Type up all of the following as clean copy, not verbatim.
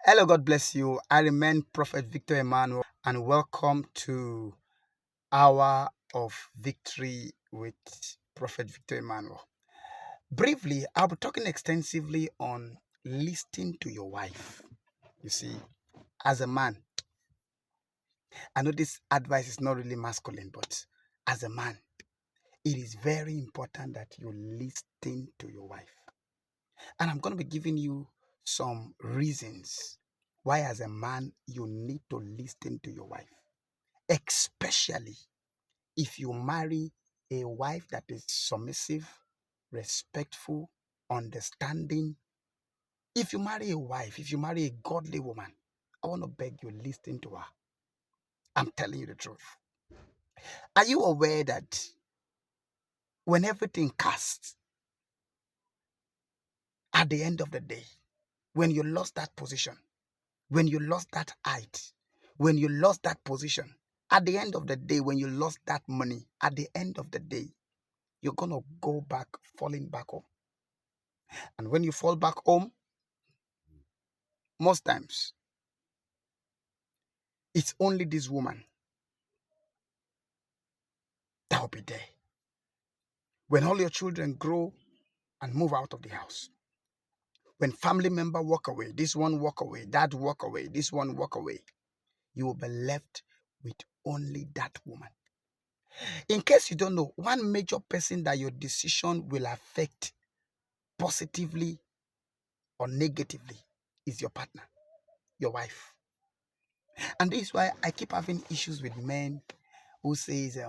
Hello, God bless you. I remain Prophet Victor Emmanuel, and welcome to Hour of Victory with Prophet Victor Emmanuel. Briefly, I'll be talking extensively on listening to your wife. You see, as a man, I know this advice is not really masculine, but as a man, it is very important that you listen to your wife. And I'm going to be giving you some reasons why, as a man, you need to listen to your wife, especially if you marry a wife that is submissive, respectful, understanding. If you marry a godly woman, I want to beg you, listen to her. I'm telling you the truth. Are you aware that when everything casts, at the end of the day, when you lost that position, when you lost that height, when you lost that position, at the end of the day, when you lost that money, at the end of the day, you're going to go back, falling back home. And when you fall back home, most times, it's only this woman that will be there. When all your children grow and move out of the house, when family member walk away, this one walk away, that walk away, this one walk away, you will be left with only that woman. In case you don't know, one major person that your decision will affect positively or negatively is your partner, your wife. And this is why I keep having issues with men who says,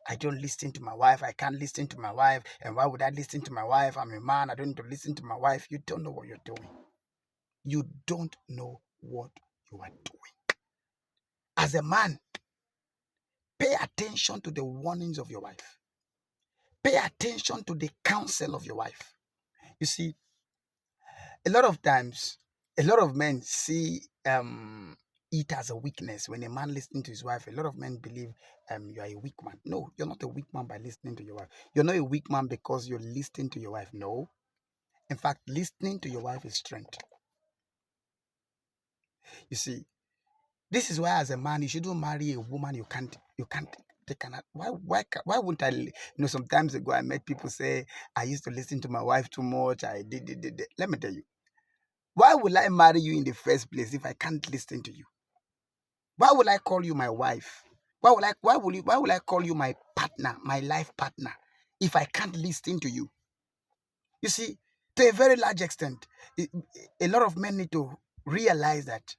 I don't listen to my wife, I can't listen to my wife, and why would I listen to my wife? I'm a man, I don't need to listen to my wife. You don't know what you're doing. You don't know what you are doing. As a man, pay attention to the warnings of your wife. Pay attention to the counsel of your wife. You see, a lot of times, a lot of men see it as a weakness. When a man listens to his wife, a lot of men believe you are a weak man. No, you're not a weak man by listening to your wife. You're not a weak man because you're listening to your wife. No. In fact, listening to your wife is strength. You see, this is why as a man, you shouldn't marry a woman you can't they cannot. Why wouldn't I? Some times ago I met people say I used to listen to my wife too much. I did. Let me tell you, why will I marry you in the first place if I can't listen to you? Why will I call you my wife? Why will I call you my partner, my life partner, if I can't listen to you? You see, to a very large extent, a lot of men need to realize that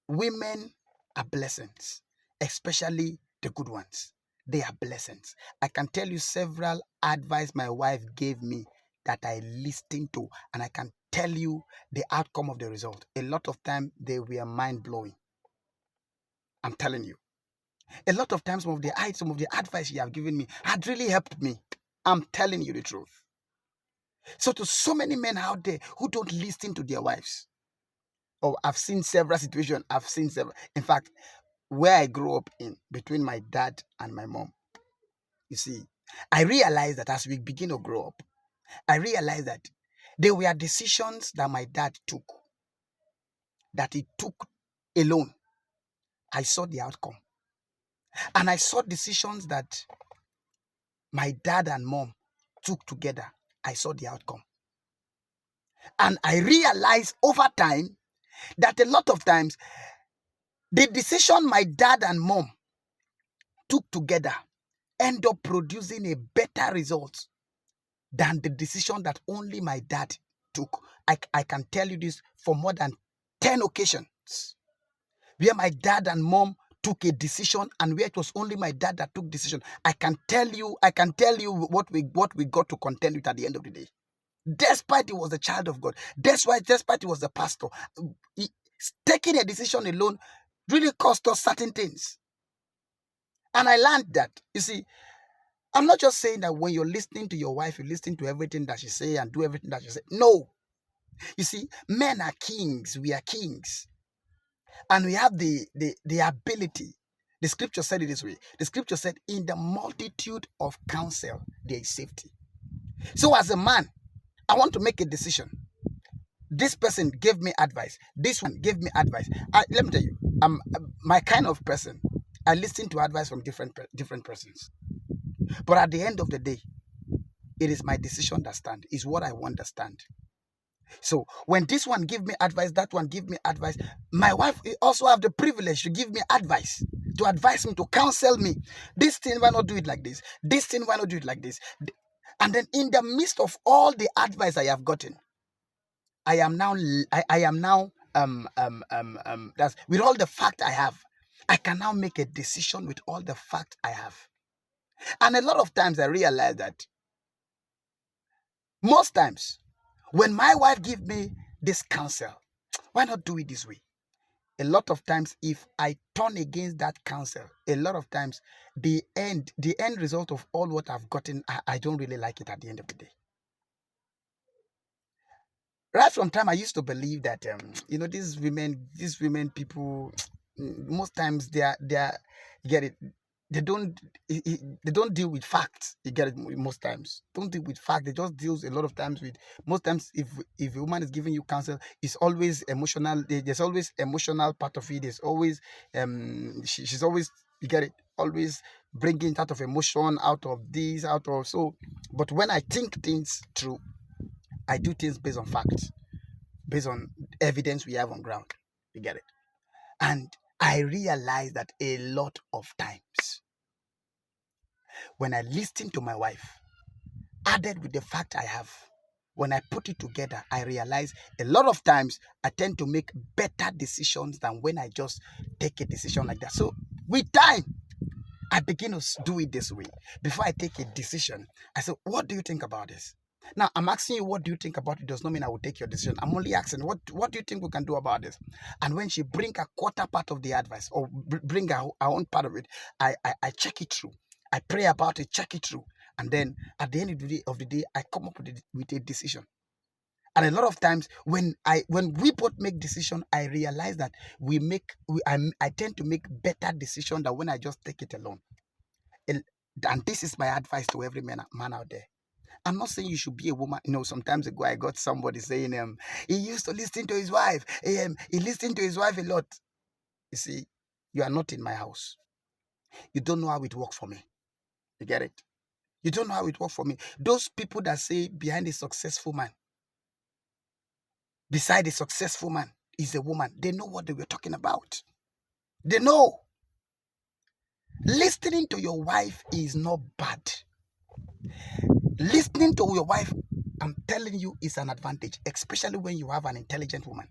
women are blessings, especially the good ones. They are blessings. I can tell you several advice my wife gave me that I listened to, and I can tell you the outcome of the result. A lot of time they were mind blowing. I'm telling you. A lot of times, some of the advice you have given me had really helped me. I'm telling you the truth. So to so many men out there who don't listen to their wives, I've seen several situations. In fact, where I grew up in, between my dad and my mom, you see, I realized that as we begin to grow up, I realized that there were decisions that my dad took, that he took alone. I saw the outcome. And I saw decisions that my dad and mom took together. I saw the outcome. And I realized over time that a lot of times the decision my dad and mom took together end up producing a better result than the decision that only my dad took. I can tell you this for more than 10 occasions where my dad and mom took a decision and where it was only my dad that took decision. I can tell you what we got to contend with at the end of the day. Despite he was a child of God, despite he was a pastor, taking a decision alone really cost us certain things. And I learned that, you see, I'm not just saying that when you're listening to your wife, you listen to everything that she say and do everything that she say. No. You see, men are kings. We are kings. And we have the ability. The scripture said it this way. The scripture said, in the multitude of counsel, there is safety. So as a man, I want to make a decision. This person gave me advice. This one gave me advice. Let me tell you, I'm my kind of person. I listen to advice from different persons. But at the end of the day, it is my decision that stand. Is what I want to stand. So when this one give me advice, that one give me advice. My wife also have the privilege to give me advice, to advise me, to counsel me. This thing, why not do it like this? This thing, why not do it like this? And then in the midst of all the advice I have gotten, I am now that's with all the fact I have, I can now make a decision with all the fact I have. And a lot of times I realize that most times when my wife give me this counsel, why not do it this way? A lot of times, if I turn against that counsel, a lot of times the end result of all what I've gotten, I don't really like it at the end of the day. Right from time I used to believe that these women people, most times they are you get it, they don't they don't deal with facts. You get it, most times don't deal with fact. They just deals a lot of times with, most times if a woman is giving you counsel, it's always emotional. There's always emotional part of it. There's always she's always, you get it, always bringing out of emotion, out of this, out of so. But when I think things through, I do things based on facts, based on evidence we have on ground. You get it? And I realize that a lot of times when I listen to my wife, added with the fact I have, when I put it together, I realize a lot of times I tend to make better decisions than when I just take a decision like that. So with time, I begin to do it this way. Before I take a decision, I say, what do you think about this? Now, I'm asking you, what do you think about it? Does not mean I will take your decision. I'm only asking, what do you think we can do about this? And when she bring a quarter part of the advice, or bring our own part of it, I check it through. I pray about it, check it through. And then at the end of the day, I come up with a decision. And a lot of times when we both make decision, I realize that I tend to make better decision than when I just take it alone. And this is my advice to every man out there. I'm not saying you should be a woman. Sometimes ago I got somebody saying, he used to listen to his wife. He listened to his wife a lot. You see, you are not in my house. You don't know how it worked for me. You get it? You don't know how it worked for me. Those people that say behind a successful man, beside a successful man, is a woman. They know what they were talking about. They know. Listening to your wife is not bad. Listening to your wife, I'm telling you, is an advantage, especially when you have an intelligent woman.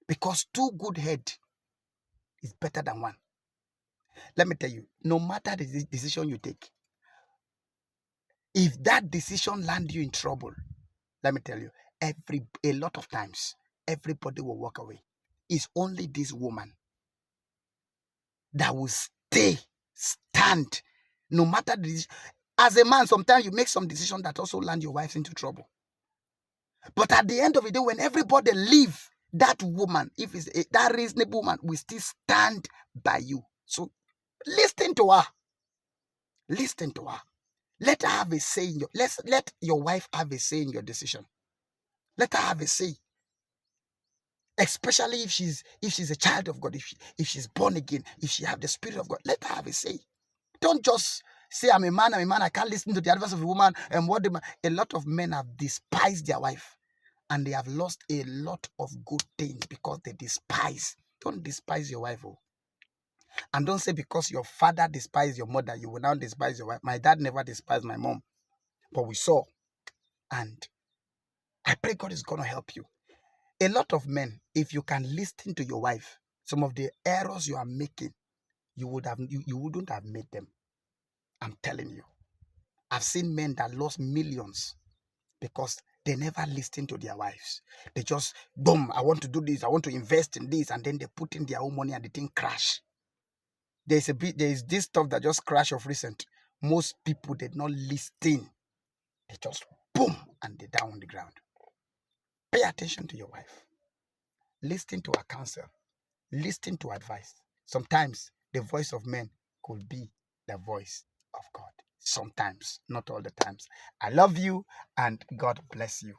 Because two good head is better than one. Let me tell you, no matter the decision you take, if that decision land you in trouble, let me tell you, a lot of times, everybody will walk away. It's only this woman that will stand, no matter the decision. As a man, sometimes you make some decision that also land your wife into trouble. But at the end of the day, when everybody leave, that woman, if it's that reasonable woman, will still stand by you. So listen to her. Listen to her. Let her have a say in let your wife have a say in your decision. Let her have a say. Especially if she's a child of God, if she's born again, if she have the Spirit of God, let her have a say. Don't just say, I'm a man, I can't listen to the advice of a woman. And a lot of men have despised their wife, and they have lost a lot of good things because they despise. Don't despise your wife. And don't say because your father despised your mother, you will now despise your wife. My dad never despised my mom, but we saw. And I pray God is going to help you. A lot of men, if you can listen to your wife, some of the errors you are making, you wouldn't have made them. I'm telling you. I've seen men that lost millions because they never listen to their wives. They just, boom, I want to do this, I want to invest in this, and then they put in their own money and the thing crash. There is this stuff that just crashed of recent. Most people did not listen. They just boom, and they're down on the ground. Pay attention to your wife. Listen to her counsel. Listen to advice. Sometimes the voice of men could be the voice of God. Sometimes, not all the times. I love you and God bless you.